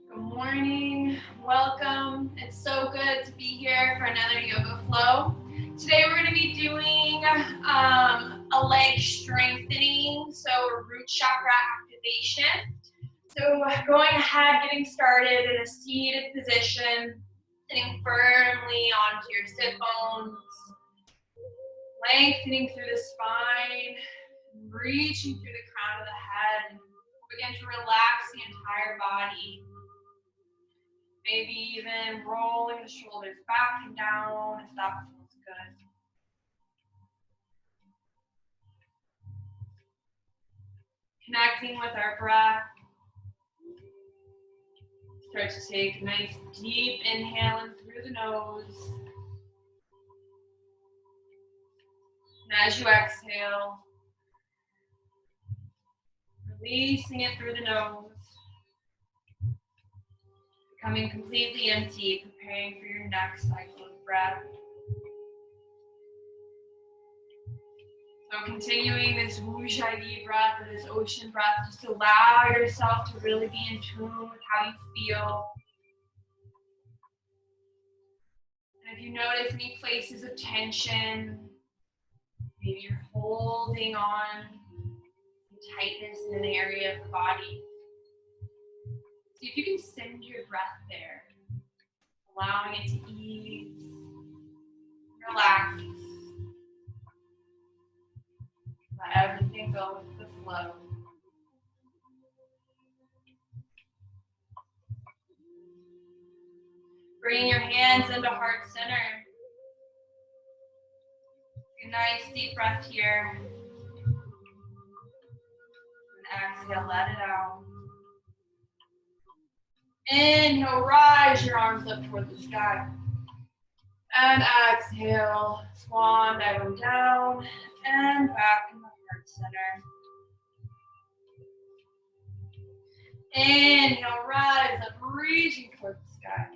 Good morning, welcome. It's so good to be here for another yoga flow. Today we're going to be doing a leg strengthening, so a root chakra activation. So going ahead, getting started in a seated position, sitting firmly onto your sit bones, lengthening through the spine, reaching through the crown of the head. Begin to relax the entire body. Maybe even rolling the shoulders back and down if that feels good. Connecting with our breath. Start to take a nice deep inhale in through the nose. And as you exhale, releasing it through the nose. Becoming completely empty, preparing for your next cycle of breath. So continuing this Ujjayi breath, or this ocean breath, just allow yourself to really be in tune with how you feel. And if you notice any places of tension, maybe you're holding on some tightness in an area of the body. See if you can send your breath there, allowing it to ease, relax. Let everything go with the flow. Bring your hands into heart center. Take a nice deep breath here. And exhale, let it out. Inhale, rise your arms up toward the sky. And exhale, swan dive them down and back in the heart center. Inhale, rise up, reaching toward the sky.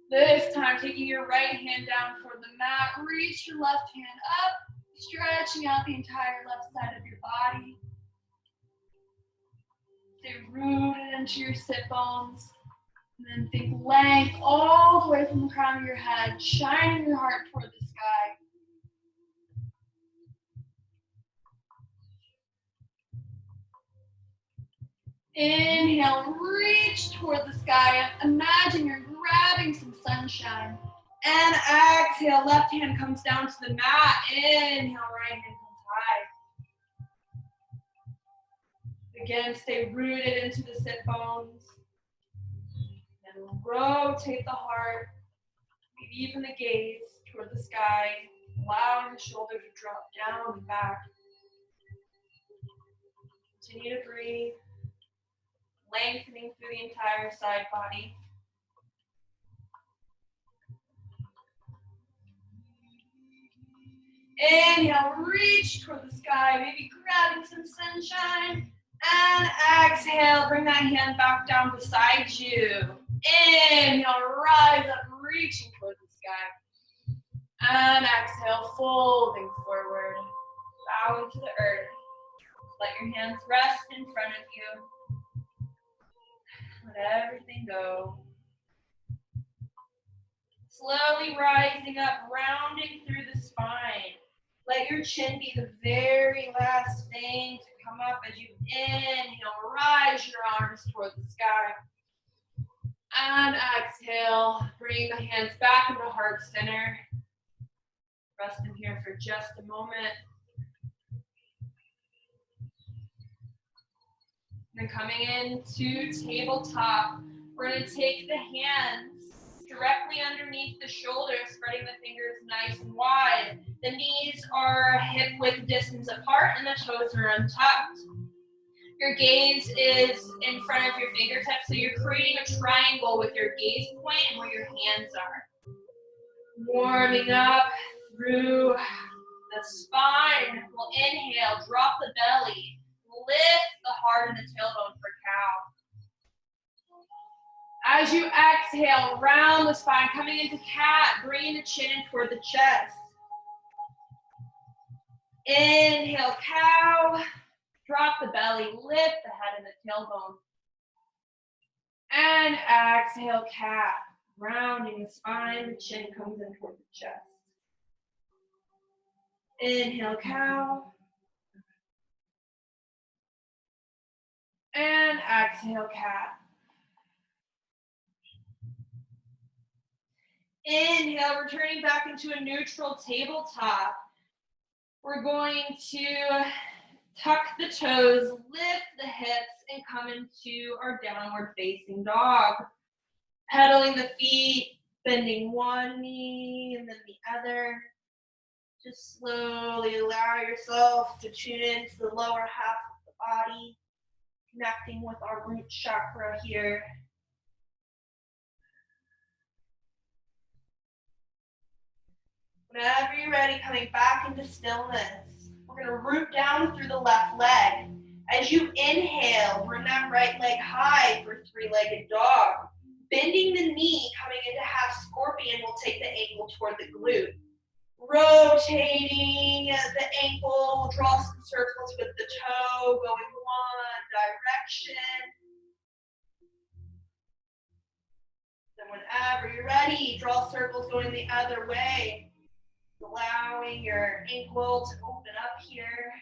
This time, taking your right hand down toward the mat, reach your left hand up, stretching out the entire left side of your body. Stay rooted into your sit bones. And then think length all the way from the crown of your head, shining your heart toward the sky. Inhale, reach toward the sky. Imagine you're grabbing some sunshine. And exhale, left hand comes down to the mat. Inhale, right hand comes high. Again, stay rooted into the sit bones. And rotate the heart, maybe even the gaze toward the sky, allowing the shoulder to drop down and back. Continue to breathe, lengthening through the entire side body. Inhale, reach toward the sky, maybe grabbing some sunshine. And exhale, bring that hand back down beside you. Inhale, rise up, reaching toward the sky. And exhale, folding forward, bowing to the earth. Let your hands rest in front of you. Let everything go. Slowly rising up, rounding through the spine. Let your chin be the very last thing to come up as you inhale. Rise your arms toward the sky. And exhale, bring the hands back into heart center. Rest in here for just a moment. And coming into tabletop, we're going to take the hands directly underneath the shoulders, spreading the fingers nice and wide. The knees are hip width distance apart and the toes are untucked. Your gaze is in front of your fingertips, so you're creating a triangle with your gaze point and where your hands are. Warming up through the spine. We'll inhale, drop the belly, lift the heart and the tailbone for cow. As you exhale, round the spine, coming into cat, bringing the chin in toward the chest. Inhale, cow. Drop the belly, lift the head and the tailbone. And exhale, cat. Rounding the spine, the chin comes in toward the chest. Inhale, cow. And exhale, cat. Inhale, returning back into a neutral tabletop. We're going to tuck the toes, lift the hips, and come into our downward facing dog. Pedaling the feet, bending one knee and then the other. Just slowly allow yourself to tune into the lower half of the body, connecting with our root chakra here. Whenever you're ready, coming back into stillness. We're going to root down through the left leg. As you inhale, bring that right leg high for three-legged dog. Bending the knee, coming into half scorpion, we'll take the ankle toward the glute. Rotating the ankle, we'll draw some circles with the toe, going one direction. Then whenever you're ready, draw circles going the other way. Allowing your ankle to open up here.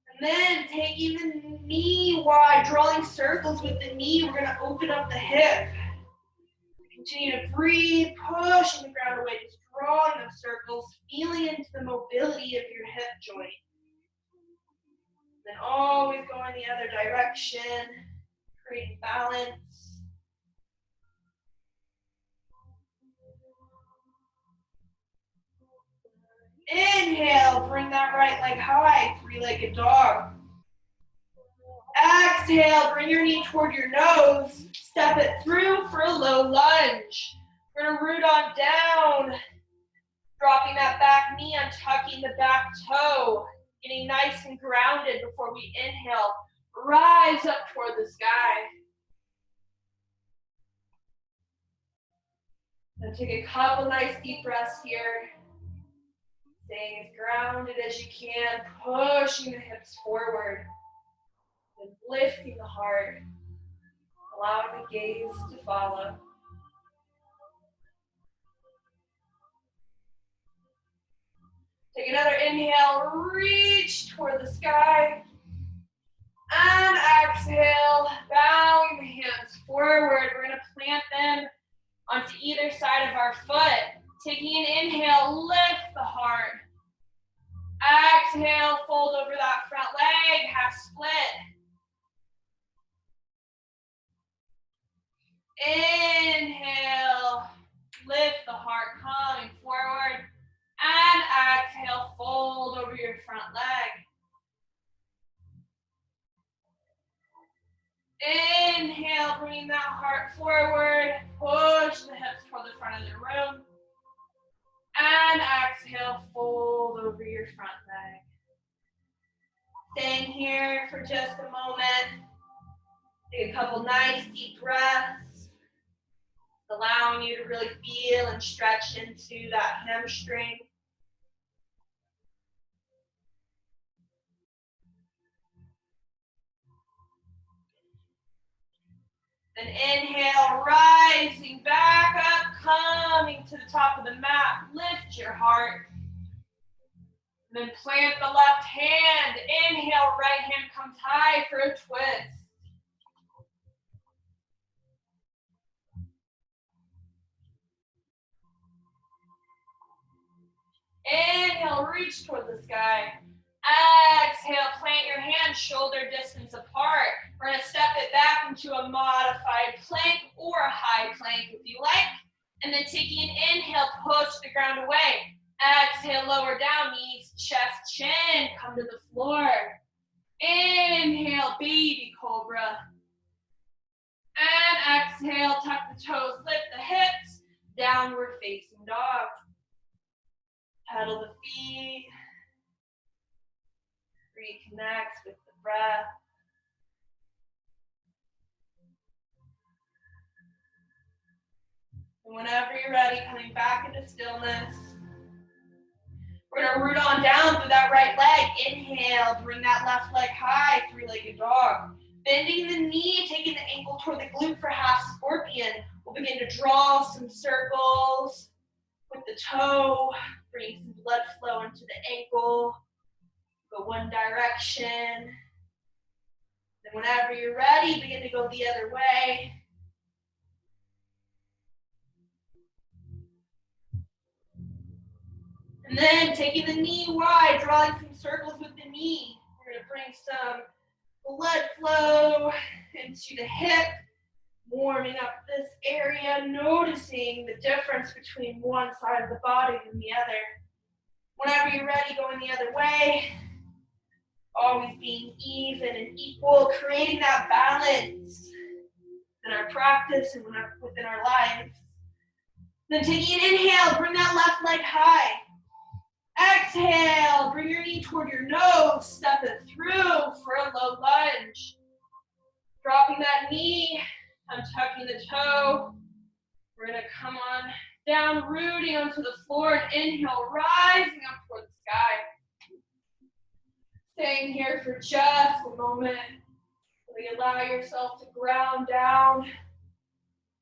And then taking the knee wide, drawing circles with the knee, we're going to open up the hip. Continue to breathe, pushing the ground away, just drawing those circles, feeling into the mobility of your hip joint. Then always going the other direction, creating balance. Inhale, bring that right leg high, three-legged dog. Exhale, bring your knee toward your nose. Step it through for a low lunge. We're going to root on down, dropping that back knee and tucking the back toe, getting nice and grounded before we inhale. Rise up toward the sky. Then take a couple nice deep breaths here. Staying as grounded as you can, pushing the hips forward, and lifting the heart, allowing the gaze to follow. Take another inhale, reach toward the sky, and exhale, bowing the hands forward. We're going to plant them onto either side of our foot. Taking an inhale, lift the heart. Exhale, fold over that front leg, half split. Inhale, lift the heart, coming forward. And exhale, fold over your front leg. Inhale, bring that heart forward. Push the hips toward the front of the room. And exhale, fold over your front leg. Staying here for just a moment. Take a couple nice deep breaths, allowing you to really feel and stretch into that hamstring. Then inhale, rising back up, coming to the top of the mat. Lift your heart. Then plant the left hand. Inhale, right hand comes high for a twist. Inhale, reach toward the sky. Exhale, plant your hands shoulder distance apart. We're going to step it back into a modified plank or a high plank if you like. And then taking an inhale, push the ground away. Exhale, lower down, knees, chest, chin, come to the floor. Inhale, baby cobra. And exhale, tuck the toes, lift the hips, downward facing dog. Pedal the feet. Reconnect with the breath. And whenever you're ready, coming back into stillness. We're going to root on down through that right leg. Inhale, bring that left leg high, three-legged dog. Bending the knee, taking the ankle toward the glute for half scorpion. We'll begin to draw some circles with the toe, bring some blood flow into the ankle. Go one direction. Then whenever you're ready, begin to go the other way. And then taking the knee wide, drawing some circles with the knee. We're going to bring some blood flow into the hip, warming up this area, noticing the difference between one side of the body and the other. Whenever you're ready, going the other way. Always being even and equal, creating that balance in our practice and within our lives. Then taking an inhale, bring that left leg high. Exhale, bring your knee toward your nose, step it through for a low lunge. Dropping that knee, untucking the toe. We're gonna come on down, rooting onto the floor, and inhale, rising up toward the sky. Staying here for just a moment. Really allow yourself to ground down,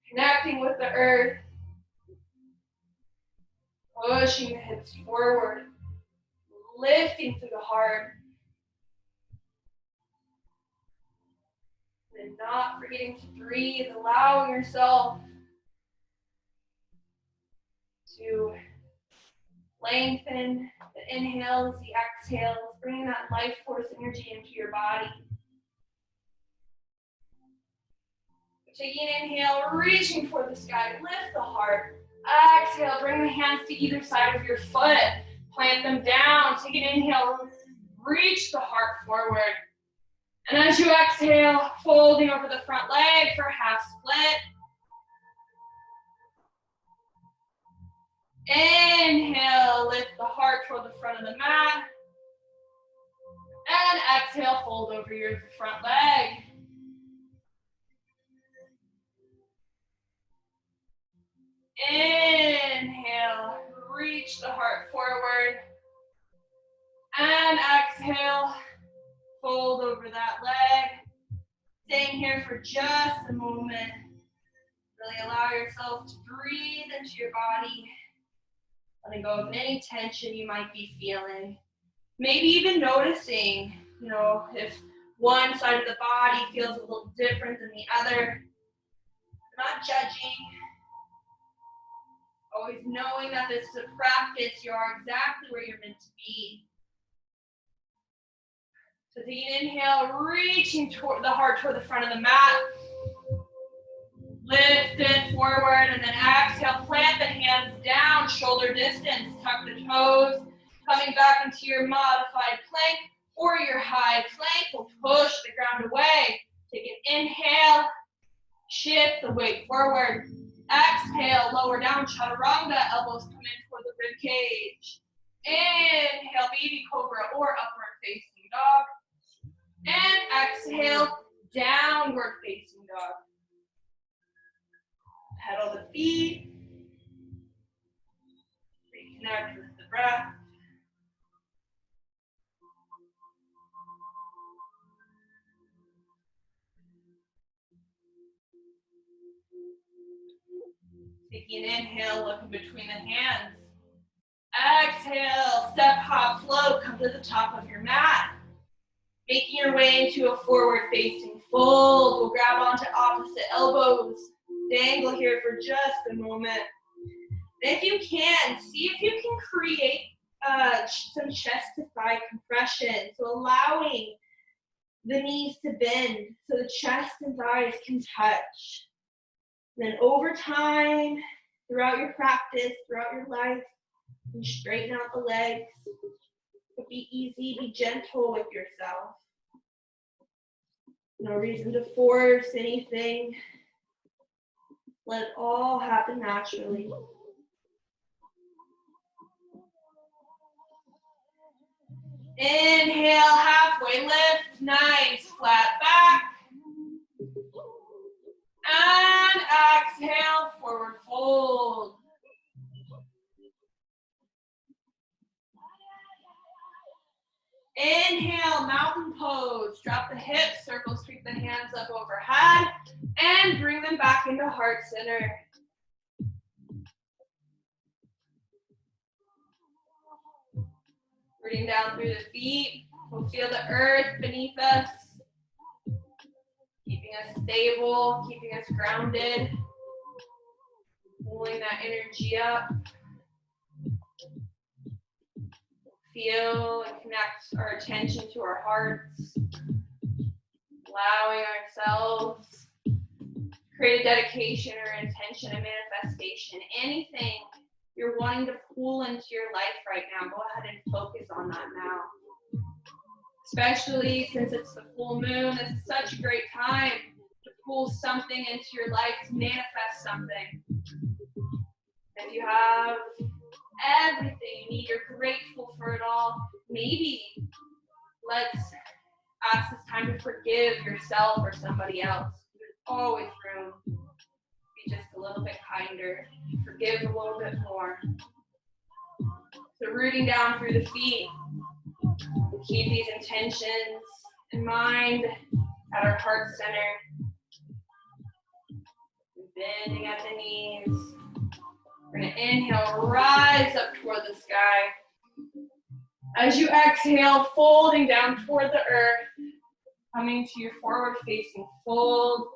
connecting with the earth. Pushing the hips forward, lifting through the heart. And not forgetting to breathe, allowing yourself to lengthen the inhales, the exhales, bringing that life force energy into your body. Taking an inhale, reaching for the sky, lift the heart. Exhale, bring the hands to either side of your foot. Plant them down. Take an inhale, reach the heart forward. And as you exhale, folding over the front leg for half split. Inhale, lift the heart toward the front of the mat. And exhale, fold over your front leg. Inhale, reach the heart forward. And exhale, fold over that leg. Staying here for just a moment. Really allow yourself to breathe into your body. Letting go of any tension you might be feeling. Maybe even noticing, if one side of the body feels a little different than the other. Not judging. Always knowing that this is a practice, you are exactly where you're meant to be. So take an inhale, reaching toward the heart toward the front of the mat. Lift it forward, and then exhale, plant the hands down, shoulder distance, tuck the toes. Coming back into your modified plank or your high plank, we'll push the ground away. Take an inhale, shift the weight forward. Exhale, lower down, chaturanga, elbows come in toward the rib cage. Inhale, baby cobra or upward facing dog. And exhale, downward facing dog. Pedal the feet. Reconnect with the breath. Taking an inhale, looking between the hands. Exhale, step, hop, float, come to the top of your mat. Making your way into a forward-facing fold. We'll grab onto opposite elbows. Dangle here for just a moment. And if you can, see if you can create some chest to thigh compression. So allowing the knees to bend so the chest and thighs can touch. Then over time, throughout your practice, throughout your life, you straighten out the legs. But be easy, be gentle with yourself. No reason to force anything. Let it all happen naturally. Inhale, halfway lift, nice flat back. And exhale, forward fold. Inhale, mountain pose. Drop the hips circles, sweep the hands up overhead, and bring them back into heart center. Rooting down through the feet. We'll feel the earth beneath us, keeping us stable, keeping us grounded, pulling that energy up. Feel and connect our attention to our hearts, allowing ourselves to create a dedication or intention, a manifestation, anything you're wanting to pull into your life right now. Go ahead and focus on that now. Especially since it's the full moon, this is such a great time to pull something into your life, to manifest something. If you have everything you need, you're grateful for it all, maybe let's ask this time to forgive yourself or somebody else. There's always room to be just a little bit kinder, forgive a little bit more. So rooting down through the feet, keep these intentions in mind at our heart center. Bending at the knees. We're going to inhale, rise up toward the sky. As you exhale, folding down toward the earth, coming to your forward facing fold.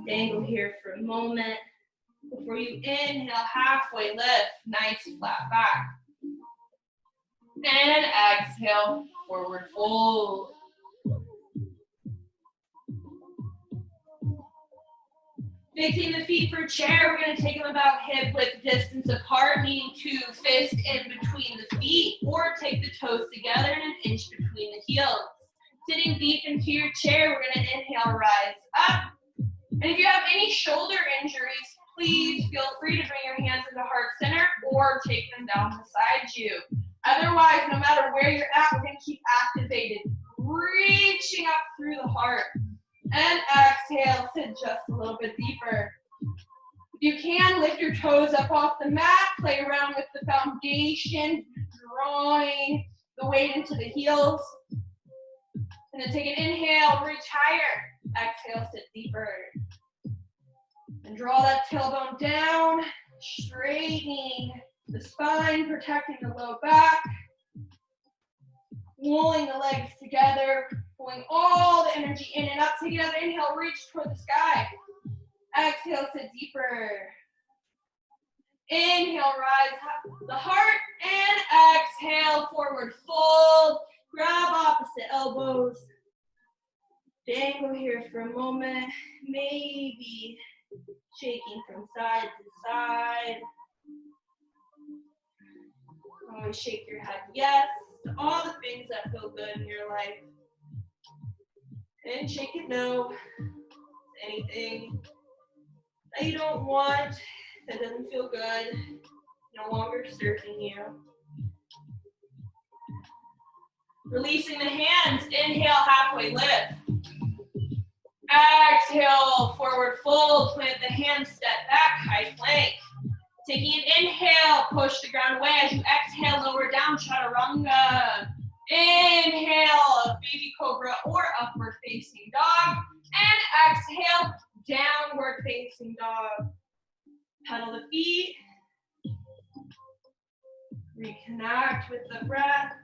Dangle here for a moment. Before you inhale, halfway lift, nice flat back. And exhale, forward fold. Fixing the feet for chair, we're going to take them about hip width distance apart, meaning 2 fists in between the feet, or take the toes together and an inch between the heels. Sitting deep into your chair, we're going to inhale, rise up. And if you have any shoulder injuries, please feel free to bring your hands into heart center or take them down beside you. Otherwise, no matter where you're at, we're going to keep activated, reaching up through the heart. And exhale, sit just a little bit deeper. If you can, lift your toes up off the mat, play around with the foundation, drawing the weight into the heels. And then take an inhale, reach higher. Exhale, sit deeper. And draw that tailbone down, straightening the spine, protecting the low back. Pulling the legs together, pulling all the energy in and up. Take another inhale, reach toward the sky. Exhale, sit deeper. Inhale, rise up the heart, and exhale, forward fold. Grab opposite elbows. Dangle here for a moment, maybe shaking from side to side. Always shake your head yes to all the things that feel good in your life. And shake it no to anything that you don't want, that doesn't feel good, no longer serving you. Releasing the hands, inhale, halfway lift. Exhale, forward fold, plant the hands, step back, high plank. Taking an inhale, push the ground away. As you exhale, lower down, chaturanga. Inhale, baby cobra or upward facing dog. And exhale, downward facing dog. Pedal the feet. Reconnect with the breath.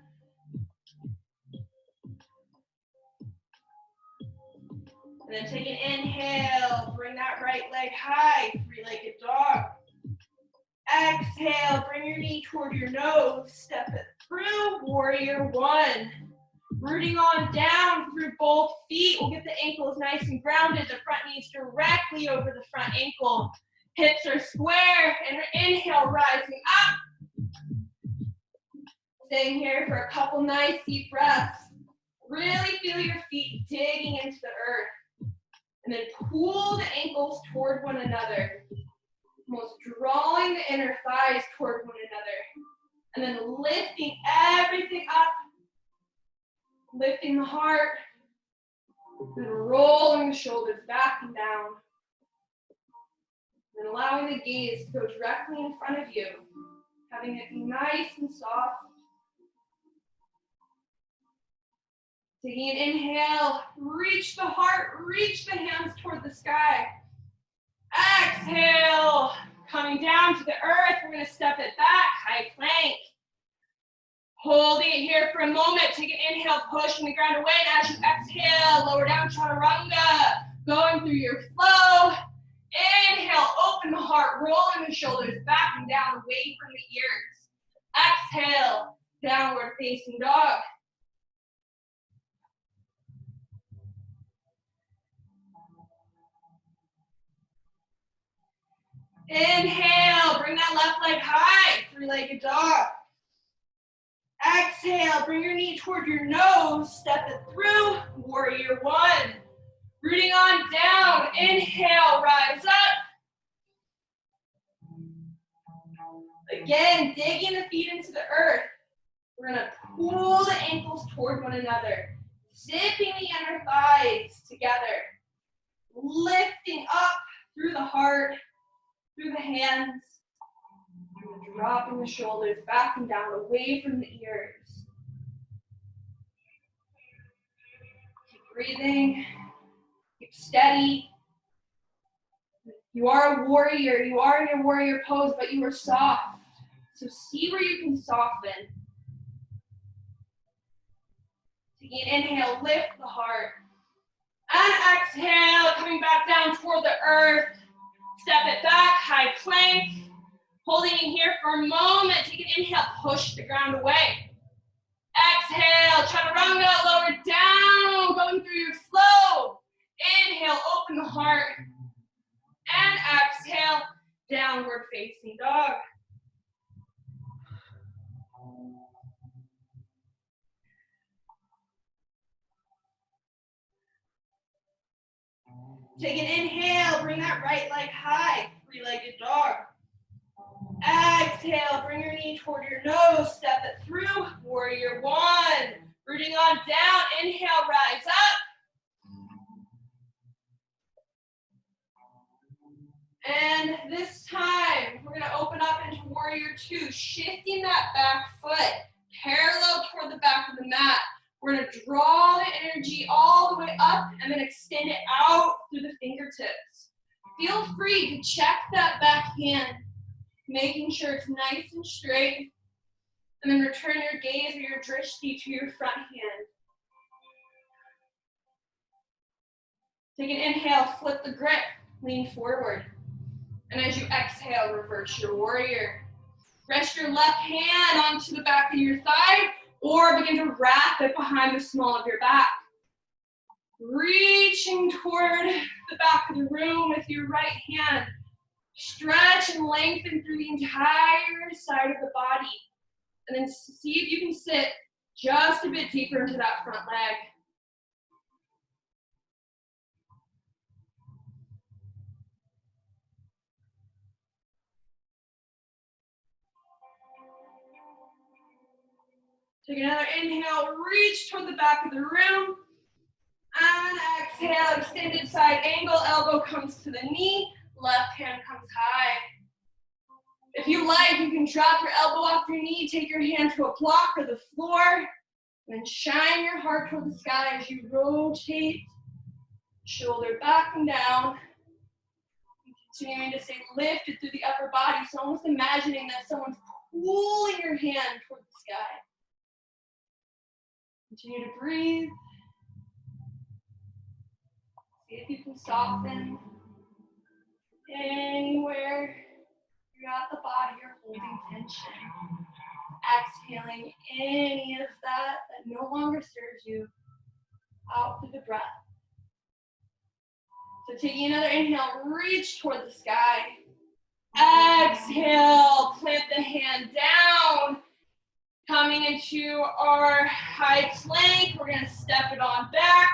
And then take an inhale, bring that right leg high, 3-legged dog. Exhale, bring your knee toward your nose, step it through, warrior one. Rooting on down through both feet. We'll get the ankles nice and grounded, the front knees directly over the front ankle. Hips are square, and inhale, rising up. Staying here for a couple nice deep breaths. Really feel your feet digging into the earth. And then pull the ankles toward one another. Almost drawing the inner thighs toward one another. And then lifting everything up. Lifting the heart. And rolling the shoulders back and down. And allowing the gaze to go directly in front of you. Having it be nice and soft. Taking an inhale, reach the heart, reach the hands toward the sky. Exhale, coming down to the earth. We're going to step it back, high plank. Holding it here for a moment. Take an inhale, pushing the ground away. And as you exhale, lower down, chaturanga. Going through your flow. Inhale, open the heart, rolling the shoulders back and down, away from the ears. Exhale, downward facing dog. Inhale, bring that left leg high, three-legged dog. Exhale, bring your knee toward your nose, step it through, warrior one. Rooting on down, inhale, rise up. Again, digging the feet into the earth. We're gonna pull the ankles toward one another, zipping the inner thighs together, lifting up through the heart, through the hands, dropping the shoulders back and down, away from the ears. Keep breathing, keep steady. You are a warrior, you are in your warrior pose, but you are soft. So see where you can soften. Taking an inhale, lift the heart. And exhale, coming back down toward the earth. Step it back, high plank. Holding it here for a moment. Take an inhale, push the ground away. Exhale, chaturanga, lower down, going through your flow. Inhale, open the heart. And exhale, downward facing dog. Take an inhale, bring that right leg high, three-legged dog. Exhale, bring your knee toward your nose, step it through, warrior one. Rooting on down, inhale, rise up. And this time, we're gonna open up into warrior two, shifting that back foot parallel toward the back of the mat. We're gonna draw the energy all the way up and then extend it out through the fingertips. Feel free to check that back hand, making sure it's nice and straight, and then return your gaze or your drishti to your front hand. Take an inhale, flip the grip, lean forward. And as you exhale, reverse your warrior. Rest your left hand onto the back of your thigh, or begin to wrap it behind the small of your back. Reaching toward the back of the room with your right hand. Stretch and lengthen through the entire side of the body. And then see if you can sit just a bit deeper into that front leg. Take another inhale, reach toward the back of the room. And exhale, extended side angle, elbow comes to the knee, left hand comes high. If you like, you can drop your elbow off your knee, take your hand to a block or the floor, and then shine your heart toward the sky as you rotate, shoulder back and down. Continuing to stay lifted through the upper body, so almost imagining that someone's pulling your hand toward the sky. Continue to breathe. See if you can soften anywhere throughout the body you're holding tension. Exhaling any of that no longer serves you out through the breath. So taking another inhale, reach toward the sky. Exhale, plant the hand down. Coming into our high plank, we're gonna step it on back.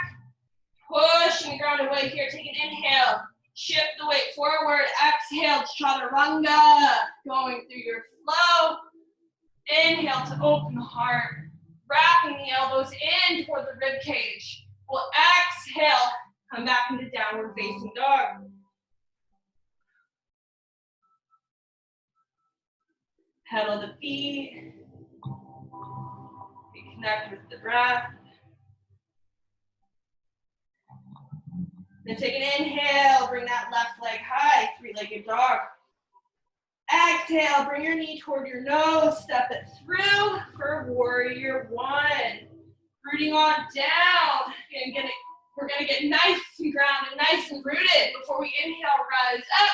Pushing the ground away here, take an inhale. Shift the weight forward, exhale, chaturanga. Going through your flow. Inhale to open the heart. Wrapping the elbows in toward the rib cage. We'll exhale, come back into downward facing dog. Pedal the feet. Reconnect with the breath. Then take an inhale, bring that left leg high, three-legged dog. Exhale, bring your knee toward your nose, step it through for warrior one. Rooting on down. We're gonna get nice and grounded, nice and rooted before we inhale, rise up.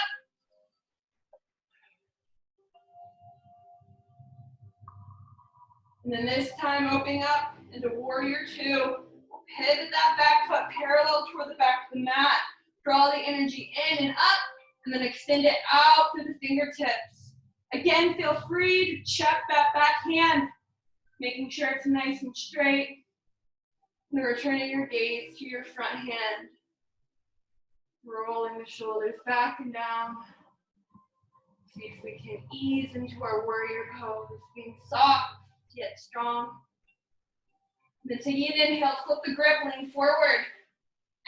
And then this time opening up into warrior two. We'll pivot that back foot parallel toward the back of the mat. Draw the energy in and up, and then extend it out through the fingertips. Again, feel free to check that back hand, making sure it's nice and straight. And returning your gaze to your front hand. Rolling the shoulders back and down. See if we can ease into our warrior pose, being soft yet strong. And then taking an inhale, flip the grip, lean forward.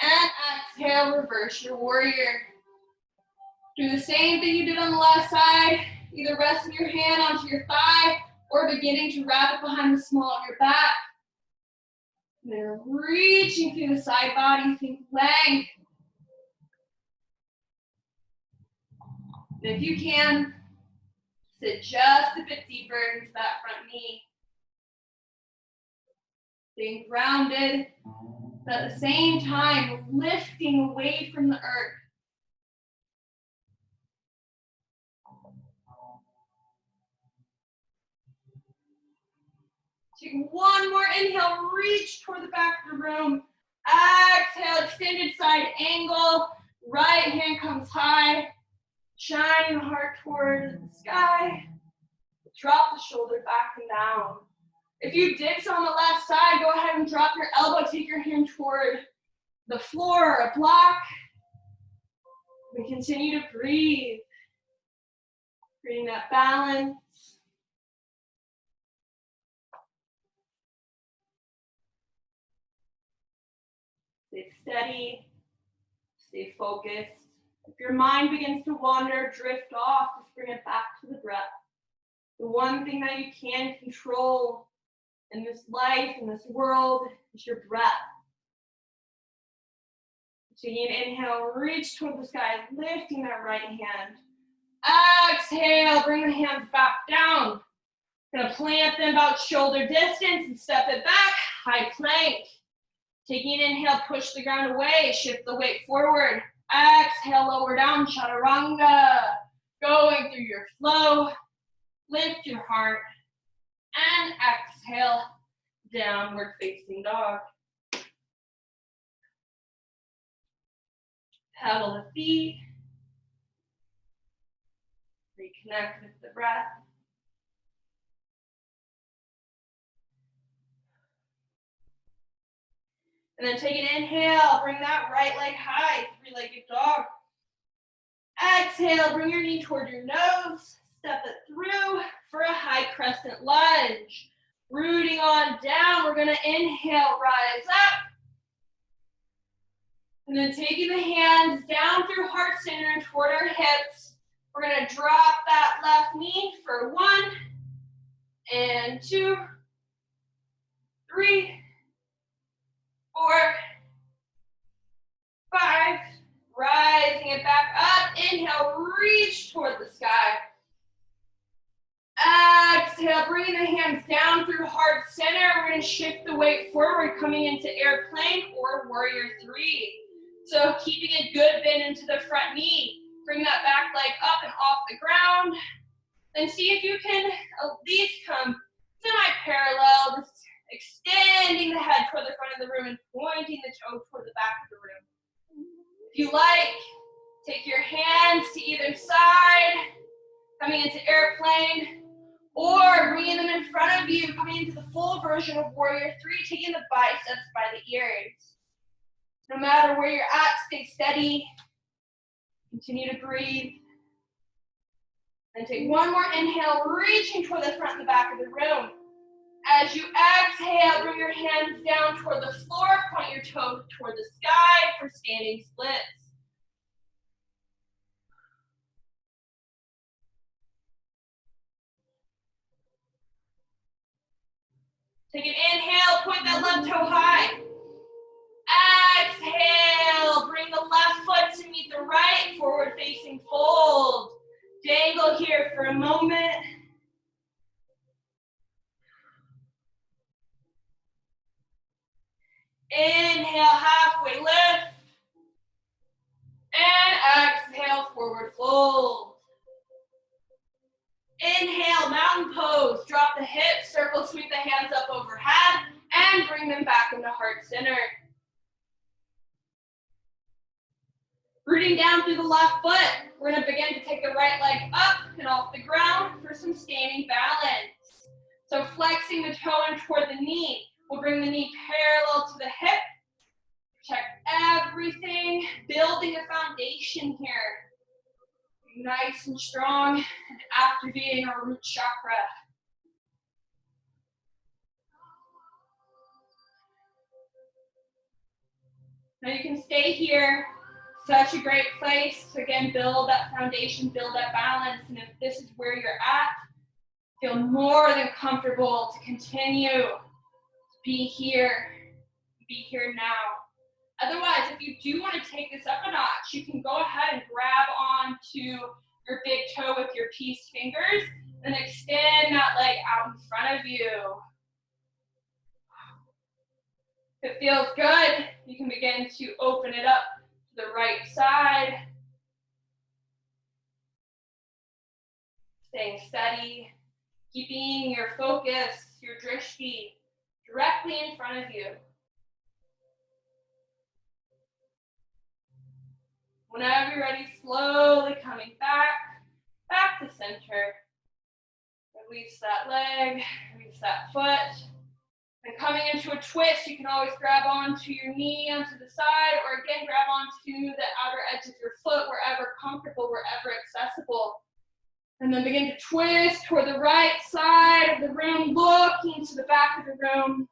And exhale, reverse your warrior. Do the same thing you did on the last side. Either resting your hand onto your thigh or beginning to wrap it behind the small of your back. And then reaching through the side body, think length. And if you can, sit just a bit deeper into that front knee. Staying grounded, but at the same time, lifting away from the earth. Take one more inhale, reach toward the back of the room. Exhale, extended side angle. Right hand comes high. Shining the heart toward the sky. Drop the shoulder back and down. If you did so on the left side, go ahead and drop your elbow. Take your hand toward the floor or a block. We continue to breathe. Creating that balance. Stay steady, stay focused. If your mind begins to wander, drift off, just bring it back to the breath. The one thing that you can control in this life, in this world, is your breath. Taking an inhale, reach toward the sky, lifting that right hand. Exhale, bring the hands back down. Gonna plant them about shoulder distance and step it back, high plank. Taking an inhale, push the ground away, shift the weight forward. Exhale, lower down, chaturanga. Going through your flow, lift your heart, and exhale, downward facing dog. Pedal the feet. Reconnect with the breath. And then take an inhale, bring that right leg high, three-legged dog. Exhale, bring your knee toward your nose, step it through for a high crescent lunge. Rooting on down, we're gonna inhale, rise up. And then taking the hands down through heart center and toward our hips, we're gonna drop that left knee for 1 and 2, 3, 4, 5, rising it back up. Inhale, reach toward the sky. Exhale, bringing the hands down through heart center. We're going to shift the weight forward, coming into airplane or warrior three. So keeping a good bend into the front knee. Bring that back leg up and off the ground. Then see if you can at least come semi-parallel, just extending the head toward the front of the room and pointing the toe toward the back of the room. If you like, take your hands to either side, coming into airplane, or bringing them in front of you, coming into the full version of warrior three, taking the biceps by the ears. No matter where you're at, stay steady. Continue to breathe. And take one more inhale, reaching toward the front and the back of the room. As you exhale, bring your hands down toward the floor, point your toes toward the sky for standing splits. Take an inhale, point that left toe high. Exhale, bring the left Inhale, mountain pose. Drop the hips, circle, sweep the hands up overhead, and bring them back into heart center. Rooting down through the left foot, we're going to begin to take the right leg up and off the ground for some standing balance. So flexing the toe in toward the knee. We'll bring the knee parallel to the hip. Check everything, building a foundation here. Nice and strong and activating our root chakra. Now you can stay here. Such a great place to, again, build that foundation, build that balance. And if this is where you're at, feel more than comfortable to continue to be here now. Otherwise, if you do want to take this up a notch, you can go ahead and grab onto your big toe with your peace fingers and extend that leg out in front of you. If it feels good, you can begin to open it up to the right side. Staying steady, keeping your focus, your drishti, directly in front of you. Whenever you're ready, slowly coming back to center. Release that leg, release that foot. And coming into a twist, you can always grab onto your knee, onto the side, or again, grab onto the outer edge of your foot, wherever comfortable, wherever accessible. And then begin to twist toward the right side of the room, looking to the back of the room.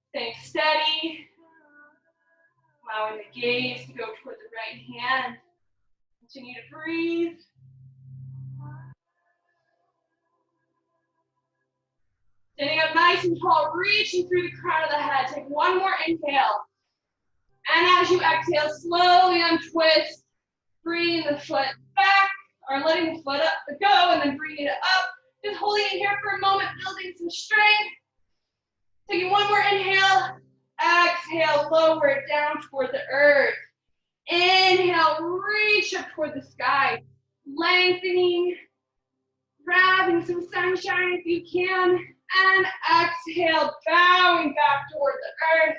Staying steady. Allowing the gaze to go toward the right hand. Continue to breathe. Standing up nice and tall, reaching through the crown of the head. Take one more inhale. And as you exhale, slowly untwist. Bringing the foot back, or letting the foot up go, and then bringing it up. Just holding it here for a moment, building some strength. Taking one more inhale. Exhale, lower it down toward the earth. Inhale, reach up toward the sky. Lengthening, grabbing some sunshine if you can. And exhale, bowing back toward the earth.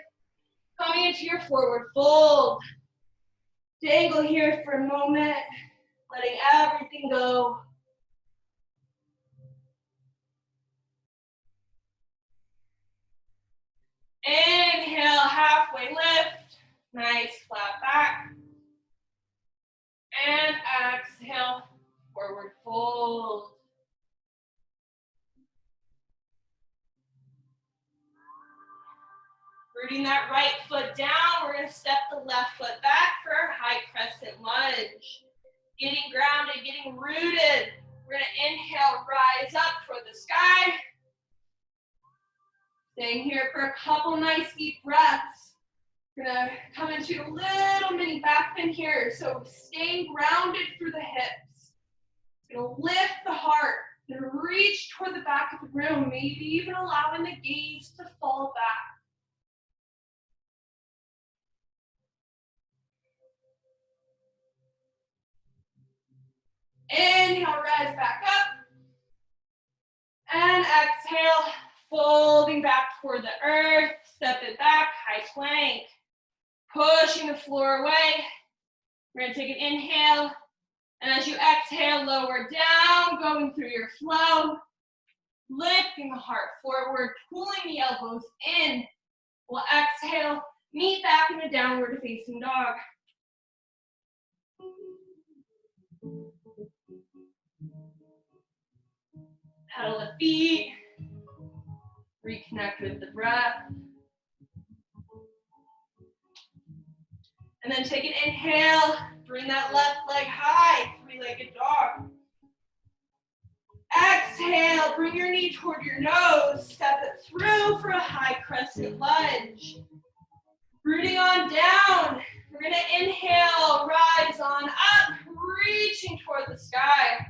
Coming into your forward fold. Dangle here for a moment, letting everything go. Inhale, halfway lift. Nice flat back. And exhale, forward fold. Rooting that right foot down, we're going to step the left foot back for our high crescent lunge. Getting grounded, getting rooted. We're going to inhale, rise up toward the sky. Staying here for a couple nice deep breaths. We're going to come into a little mini back bend here. So staying grounded through the hips. Going to lift the heart. Going to reach toward the back of the room. Maybe even allowing the gaze to fall back. Inhale, rise back up. And exhale, folding back toward the earth. Step it back, high plank. Pushing the floor away. We're going to take an inhale. And as you exhale, lower down, going through your flow. Lifting the heart forward, pulling the elbows in. We'll exhale, meet back in a downward facing dog. Pedal the feet. Reconnect with the breath. And then take an inhale. Bring that left leg high, three-legged dog. Exhale, bring your knee toward your nose. Step it through for a high crescent lunge. Rooting on down. We're going to inhale, rise on up, reaching toward the sky.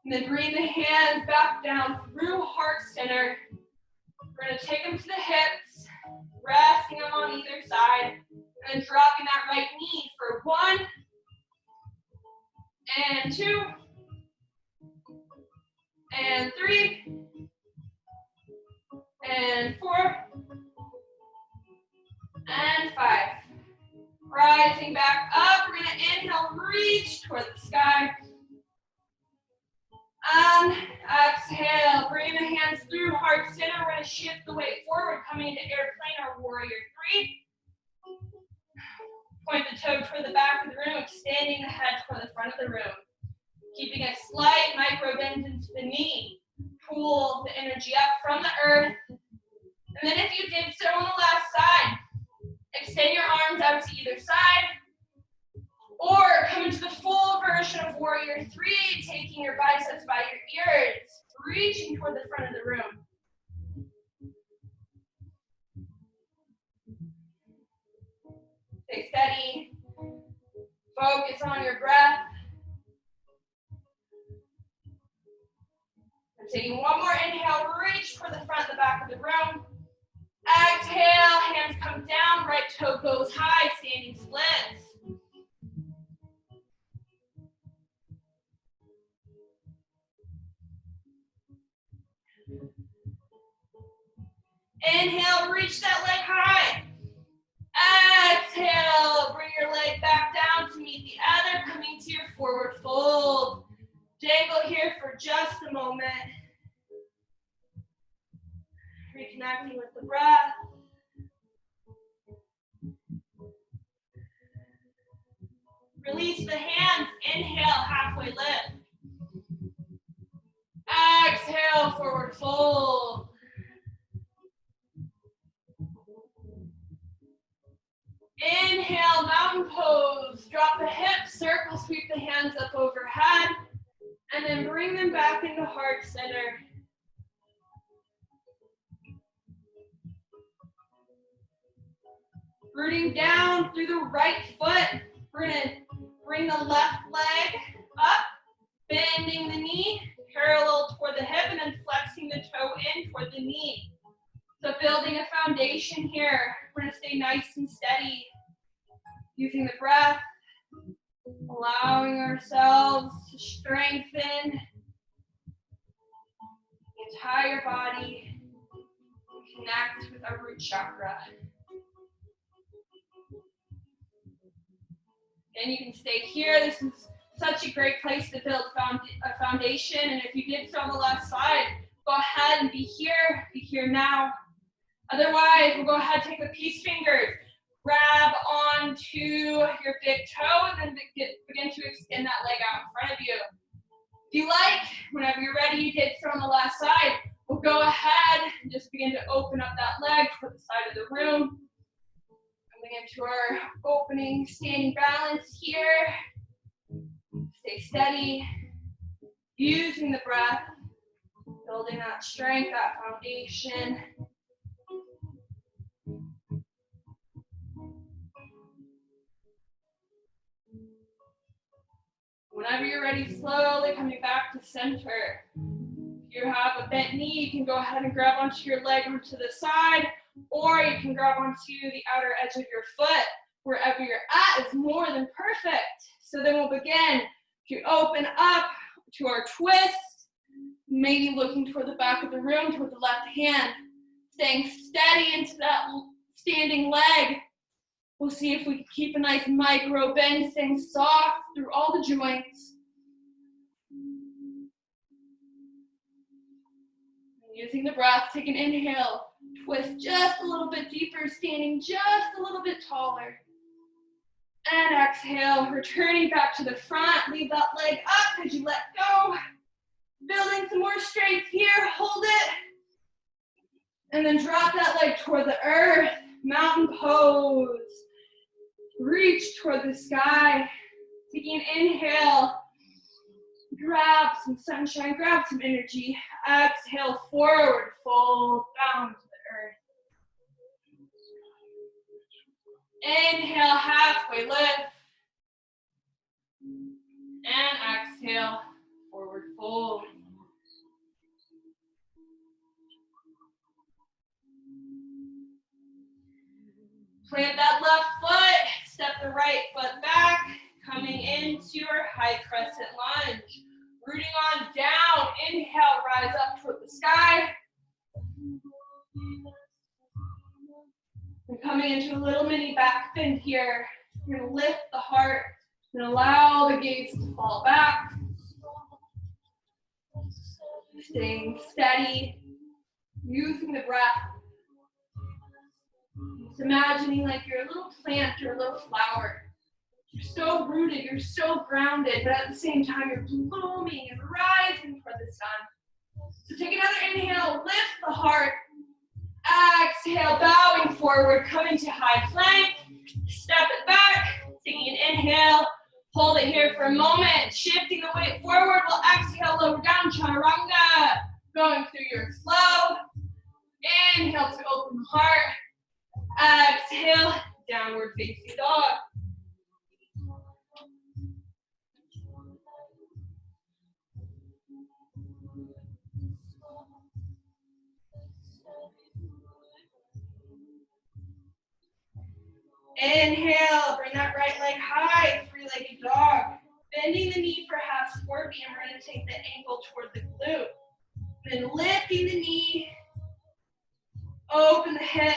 And then bring the hands back down through heart center. We're going to take them to the hips, resting them on either side, and then dropping that right knee for 1, Rising back up, we're gonna inhale, reach toward the sky. And exhale, bring the hands through heart center. We're gonna shift the weight forward, coming into airplane or warrior three. Point the toe toward the back of the room, extending the head toward the front of the room. Keeping a slight micro bend into the knee. Pull the energy up from the earth. And then if you did so on the left side, extend your arms out to either side. Or come into the full version of warrior three, taking your biceps by your ears, reaching toward the front of the room. Stay steady. Focus on your breath. And taking one more inhale, reach toward the front and the back of the room. Exhale, hands come down, right toe goes high, standing splits. Inhale, reach that leg high. Exhale, bring your leg back down to meet the other, coming to your forward fold. Dangle here for just a moment. Reconnecting with the breath. Release the hands, inhale, halfway lift. Exhale, forward fold. Inhale, mountain pose. Drop the hips, circle, sweep the hands up overhead, and then bring them back into heart center. Rooting down through the right foot. We're gonna bring the left leg up, bending the knee, parallel toward the hip, and then flexing the toe in toward the knee. So building a foundation here. We're gonna stay nice and steady. Using the breath, allowing ourselves to strengthen the entire body, and connect with our root chakra. And you can stay here. This is such a great place to build a foundation. And if you did so on the left side, go ahead and be here now. Otherwise, we'll go ahead and take the peace fingers. Grab onto your big toe and then begin to extend that leg out in front of you. If you like, whenever you're ready, you did so on the last side, we'll go ahead and just begin to open up that leg toward the side of the room. Coming into our opening standing balance here. Stay steady. Using the breath, building that strength, that foundation. Whenever you're ready, slowly coming back to center. If you have a bent knee, you can go ahead and grab onto your leg onto the side, or you can grab onto the outer edge of your foot. Wherever you're at is more than perfect. So then we'll begin to open up to our twist, maybe looking toward the back of the room, toward the left hand, staying steady into that standing leg. We'll see if we can keep a nice micro bend, staying soft through all the joints. Using the breath, take an inhale, twist just a little bit deeper, standing just a little bit taller. And exhale, returning back to the front, leave that leg up as you let go. Building some more strength here, hold it. And then drop that leg toward the earth, mountain pose. Reach toward the sky. Taking an inhale. Grab some sunshine, grab some energy. Exhale, forward fold, down to the earth. Inhale, halfway lift. And exhale, forward fold. Plant that left foot, step the right foot back, coming into your high crescent lunge. Rooting on down, inhale, rise up toward the sky. And coming into a little mini back bend here. You're going to lift the heart and allow the gaze to fall back. Staying steady, using the breath. Just imagining like you're a little plant or a little flower. You're so rooted, you're so grounded, but at the same time you're blooming and rising for the sun. So take another inhale, lift the heart. Exhale, bowing forward, coming to high plank. Step it back, taking an inhale. Hold it here for a moment, shifting the weight forward. We'll exhale, lower down, chaturanga. Going through your flow. Inhale to open the heart. Exhale, downward facing dog. Inhale, bring that right leg high, three-legged dog. Bending the knee for half scorpion. We're going to take the ankle toward the glute. Then lifting the knee, open the hip.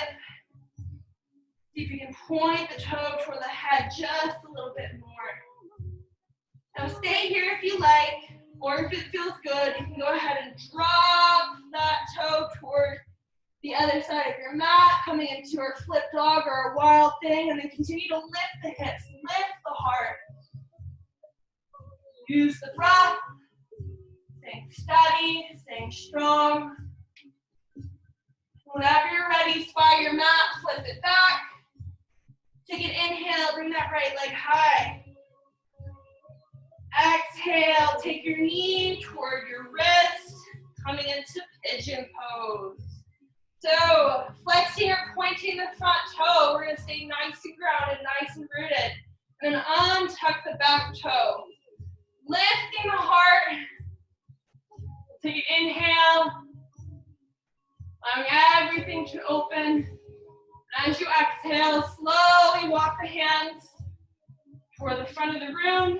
See if you can point the toe toward the head just a little bit more. Now stay here if you like, or if it feels good, you can go ahead and drop that toe toward the other side of your mat, coming into our flip dog or a wild thing, and then continue to lift the hips, lift the heart. Use the breath, staying steady, staying strong. Whenever you're ready, spy your mat, flip it back. Take an inhale, bring that right leg high. Exhale, take your knee toward your wrist, coming into pigeon pose. So, flexing or pointing the front toe, we're going to stay nice and grounded, nice and rooted. And then untuck the back toe. Lifting the heart. Take an inhale. Allowing everything to open. As you exhale, slowly walk the hands toward the front of the room.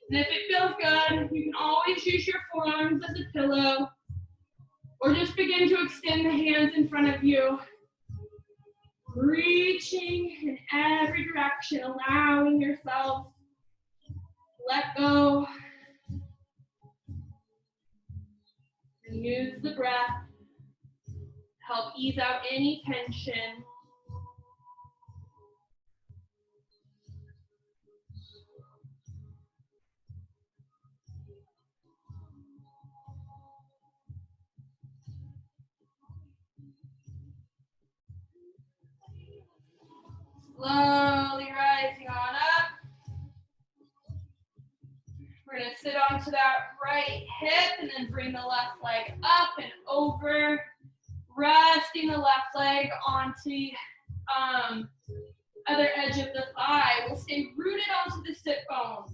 And if it feels good, you can always use your forearms as a pillow. Or just begin to extend the hands in front of you. Reaching in every direction, allowing yourself to let go. And use the breath to help ease out any tension. Slowly rising on up. We're going to sit onto that right hip and then bring the left leg up and over. Resting the left leg onto the other edge of the thigh. We'll stay rooted onto the sit bones.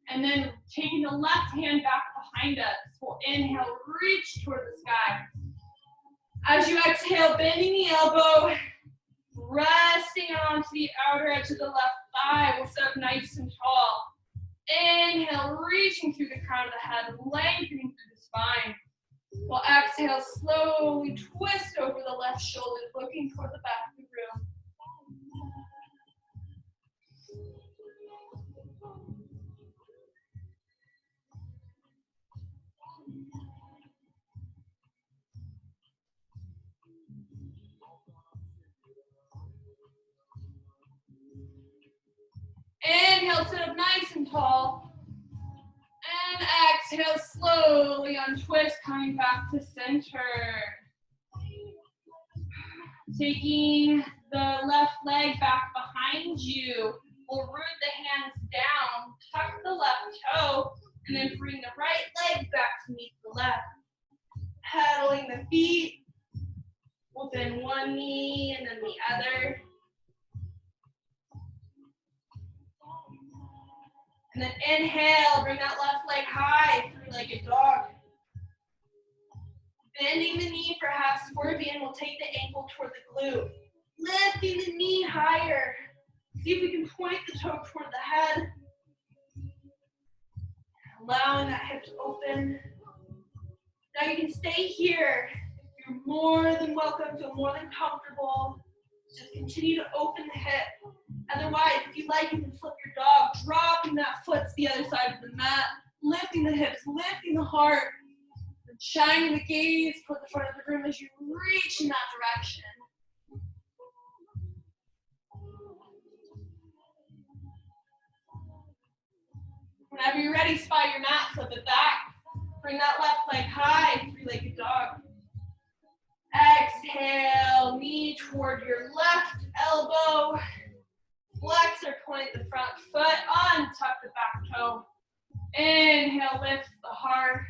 And then taking the left hand back behind us. We'll inhale, reach toward the sky. As you exhale, bending the elbow. Resting onto the outer edge of the left thigh. We'll sit up nice and tall. Inhale, reaching through the crown of the head, lengthening through the spine. We'll exhale, slowly twist over the left shoulder, looking toward the back of the room. Inhale, sit up nice and tall. And exhale, slowly untwist, coming back to center. Taking the left leg back behind you. We'll root the hands down, tuck the left toe, and then bring the right leg back to meet the left. Pedaling the feet. We'll bend one knee and then the other. And then inhale, bring that left leg high, three-legged dog. Bending the knee for half scorpion, we'll take the ankle toward the glute. Lifting the knee higher. See if we can point the toe toward the head. Allowing that hip to open. Now you can stay here. You're more than welcome, feel more than comfortable. Just continue to open the hip. Otherwise, if you like, you can flip your dog, dropping that foot to the other side of the mat, lifting the hips, lifting the heart, and shining the gaze toward the front of the room as you reach in that direction. Whenever you're ready, spot your mat, flip it back. Bring that left leg high, three-legged dog. Exhale, knee toward your left elbow. Flex or point the front foot, untuck the back toe. Inhale, lift the heart.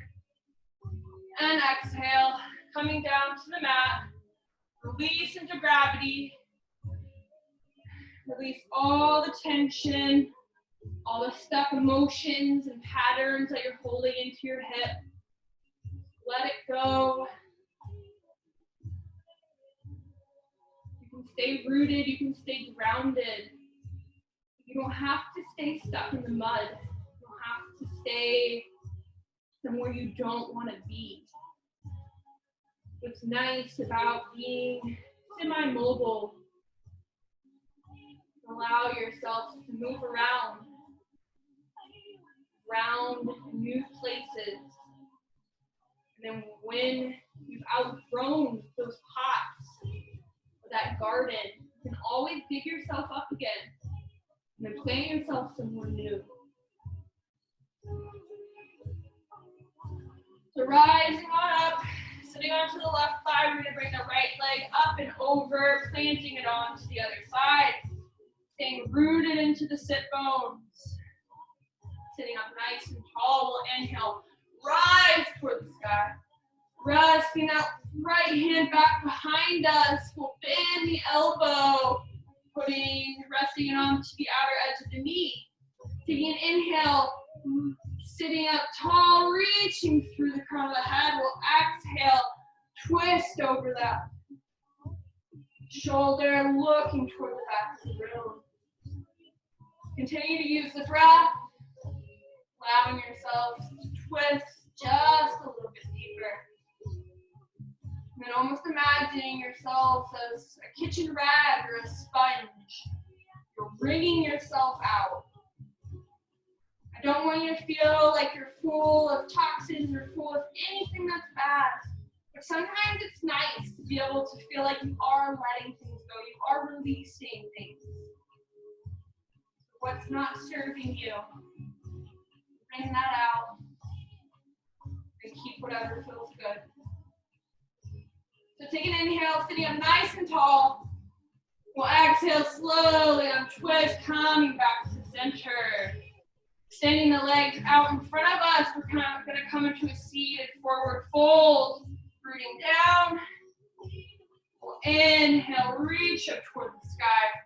And exhale, coming down to the mat. Release into gravity. Release all the tension, all the stuck emotions and patterns that you're holding into your hip. Let it go. You can stay rooted, you can stay grounded. You don't have to stay stuck in the mud. You don't have to stay somewhere you don't want to be. What's nice about being semi-mobile, allow yourself to move around new places. And then when you've outgrown those pots or that garden, you can always dig yourself up again and then plant yourself somewhere new. So rising on up, sitting onto the left thigh, we're going to bring the right leg up and over, planting it onto the other side. Staying rooted into the sit bones. Sitting up nice and tall, we'll inhale, rise toward the sky. Resting that right hand back behind us, we'll bend the elbow, resting it onto the outer edge of the knee. Taking an inhale, sitting up tall, reaching through the crown of the head, we'll exhale, twist over that shoulder, looking toward the back of the room. Continue to use the breath, allowing yourself to twist just a little bit deeper. And then almost imagining yourself as a kitchen rag or a sponge. You're wringing yourself out. I don't want you to feel like you're full of toxins or full of anything that's bad. But sometimes it's nice to be able to feel like you are letting things go. You are releasing things. What's not serving you, bring that out and keep whatever feels good. So take an inhale, sitting up nice and tall. We'll exhale slowly on twist, coming back to the center. Extending the legs out in front of us, we're going to come into a seated forward fold. Rooting down. We'll inhale, reach up toward the sky.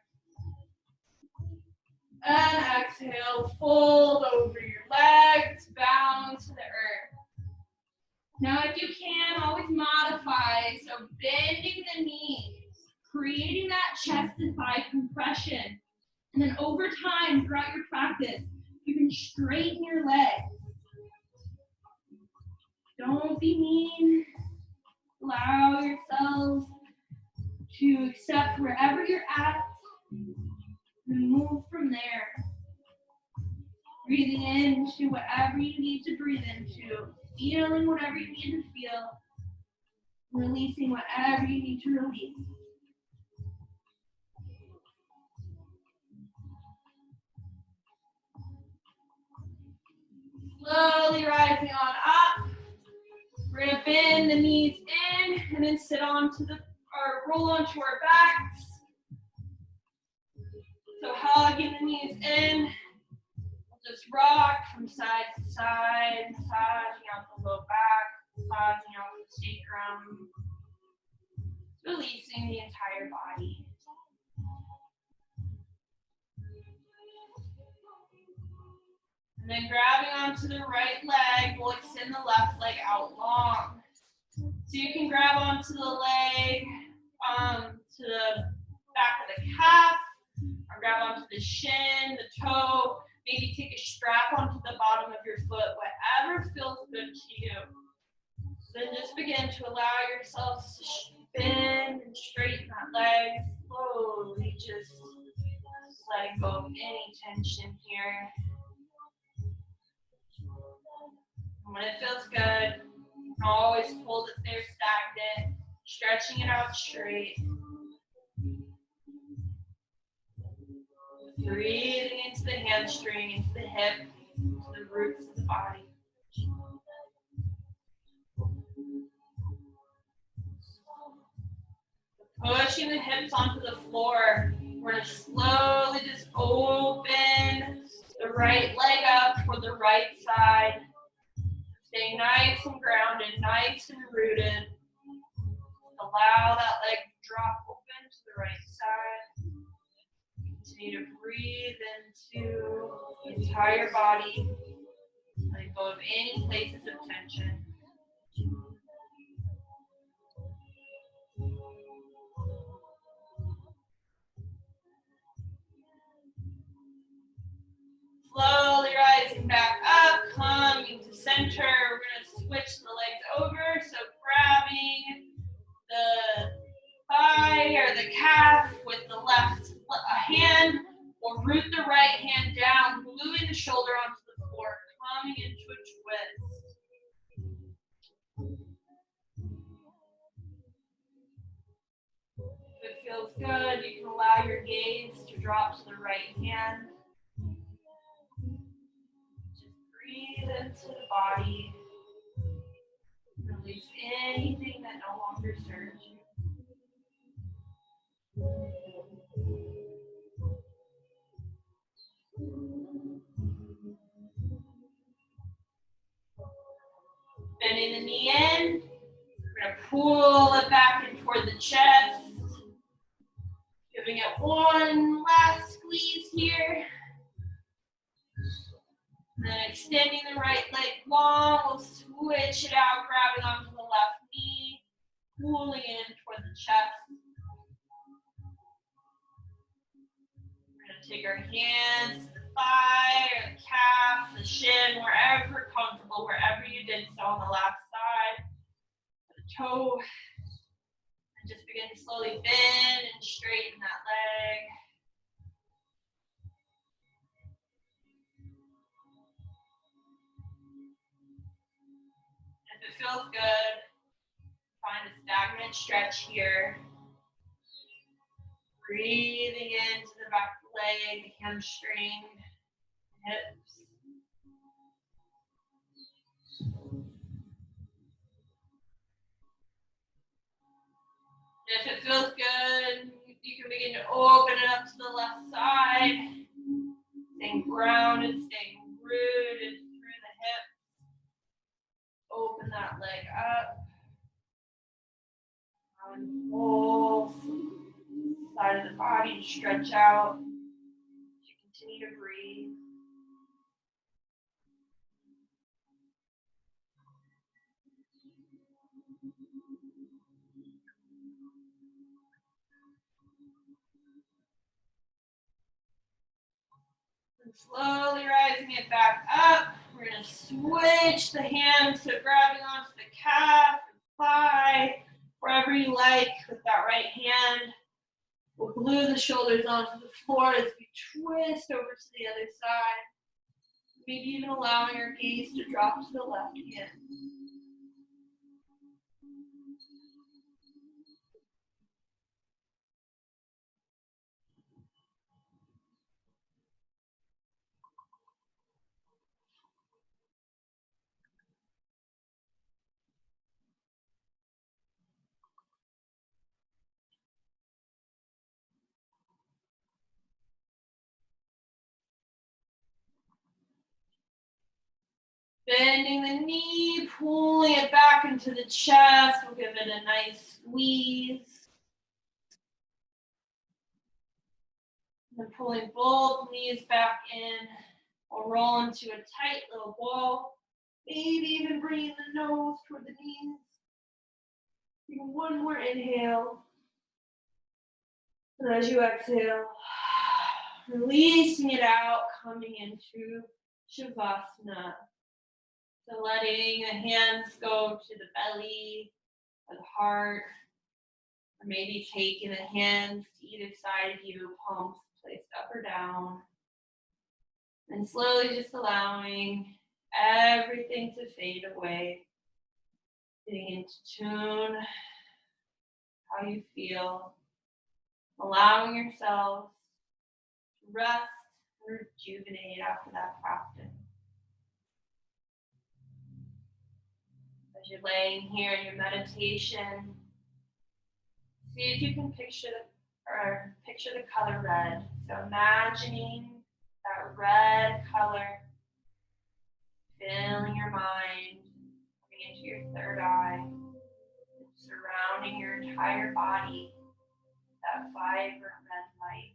And exhale, fold over your legs, bound to the earth. Now if you can, always modify, so bending the knees, creating that chest and thigh compression. And then over time, throughout your practice, you can straighten your legs. Don't be mean. Allow yourself to accept wherever you're at and move from there. Breathing into whatever you need to breathe into, feeling whatever you need to feel, releasing whatever you need to release. Slowly rising on up. We're gonna bend the knees in and then sit onto or roll onto our backs. So hugging the knees in, we'll just rock from side to side, massaging out the low back, massaging out the sacrum, releasing the entire body. And then grabbing onto the right leg, we'll extend the left leg out long. So you can grab onto the leg, to the back of the calf, or grab onto the shin, the toe, maybe take a strap onto the bottom of your foot, whatever feels good to you. Then just begin to allow yourself to bend and straighten that leg, slowly just letting go of any tension here. And when it feels good, you can always hold it there stagnant, stretching it out straight. Breathing into the hamstring, into the hip, into the roots of the body. Pushing the hips onto the floor. We're going to slowly just open the right leg up for the right side. Stay nice and grounded, nice and rooted. Allow that leg to drop open to the right side. Continue to breathe into the entire body. Letting go of any places of tension. Slowly rising back up, coming to center. We're going to switch the legs over. So grabbing the thigh or the calf with the left hand, or root the right hand down, gluing the shoulder onto the floor, coming into a twist. If it feels good, you can allow your gaze to drop to the right hand. Breathe into the body. Release anything that no longer serves you. Bending the knee in. We're going to pull it back in toward the chest. Giving it one last squeeze here. And then extending the right leg long, we'll switch it out, grabbing onto the left knee, pulling in toward the chest. We're going to take our hands to the thigh or the calf, the shin, wherever comfortable, wherever you did so on the last side, the toe, and just begin to slowly bend and straighten that leg. If it feels good, find a stagnant stretch here. Breathing into the back of the leg, hamstring, hips. If it feels good, you can begin to open it up to the left side. Staying grounded, staying rooted through the hips. Open that leg up. On whole side of the body, stretch out. You continue to breathe. And slowly rising it back up. We're going to switch the hands, so grabbing onto the calf and thigh, wherever you like with that right hand. We'll glue the shoulders onto the floor as we twist over to the other side. Maybe even allowing our gaze to drop to the left hand. Bending the knee, pulling it back into the chest. We'll give it a nice squeeze. And then pulling both knees back in. We'll roll into a tight little ball. Maybe even bringing the nose toward the knees. Take one more inhale. And as you exhale, releasing it out, coming into Shavasana. So letting the hands go to the belly or the heart, or maybe taking the hands to either side of you, palms placed up or down. And slowly just allowing everything to fade away. Getting into tune, how you feel. Allowing yourself to rest and rejuvenate after that practice. As you're laying here in your meditation, see if you can picture the color red. So imagining that red color filling your mind, coming into your third eye, surrounding your entire body, that vibrant red light,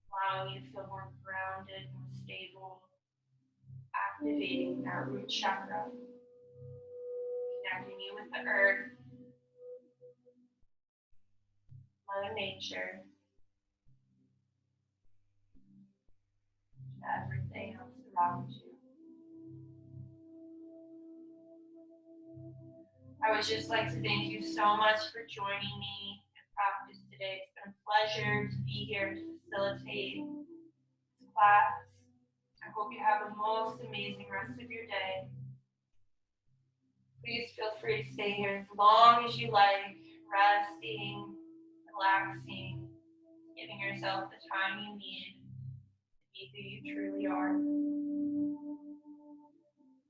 allowing you to feel more grounded, more stable, activating that root chakra, connecting you with the earth, Mother Nature, everything else around you. I would just like to thank you so much for joining me in practice today. It's been a pleasure to be here to facilitate this class. I hope you have the most amazing rest of your day. Please feel free to stay here as long as you like, resting, relaxing, giving yourself the time you need to be who you truly are.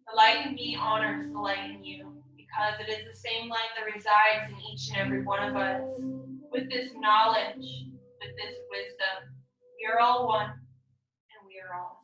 The light in me honors the light in you, because it is the same light that resides in each and every one of us. With this knowledge, with this wisdom, we are all one, and we are all